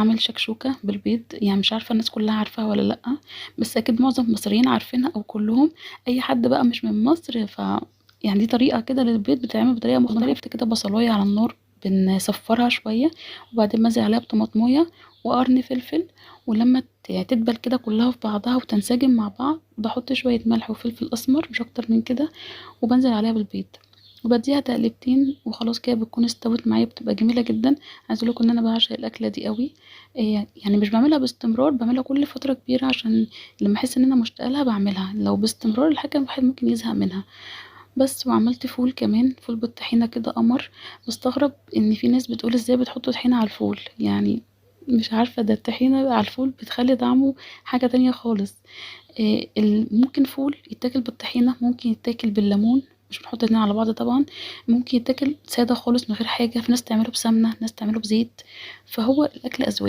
اعمل شكشوكة بالبيض، يعني مش عارفة الناس كلها عارفاها ولا لأ، بس اكيد معظم المصريين عارفينها او كلهم. اي حد بقى مش من مصر يعني دي طريقة كده للبيض بتتعمل بطريقة مختلفة. بنحط كده بصلاية على النار، بنصفرها شوية، وبعدين بنزل عليها بطماطمية وقرن فلفل، ولما تدبل كده كلها في بعضها وتنسجم مع بعض، بحط شوية ملح وفلفل اسمر مش اكتر من كده، وبنزل عليها بالبيض وبديها تقلبتين وخلاص كده بتكون استوت معايا، بتبقى جميلة جدا. عايزة اقولكوا ان انا بعشق الاكلة دي قوي. يعني مش بعملها باستمرار، بعملها كل فترة كبيرة عشان لما احس ان انا مشتاقة لها بعملها. لو باستمرار الحاجة الواحد ممكن يزهق منها. بس وعملت فول كمان، فول بالطحينة كده قمر. بستغرب ان في ناس بتقول ازاي بتحطوا طحينة على الفول يعني. مش عارفة، ده الطحينة على الفول بتخلي طعمه حاجة تانية خالص. ممكن فول يتاكل بالطحينة، ممكن يتاكل بالليمون، مش بنحط الاتنين على بعض طبعا. ممكن يتاكل سادة خالص من غير حاجة، في ناس تعمله بسمنة، ناس تعمله بزيت. فهو الأكل أذواق.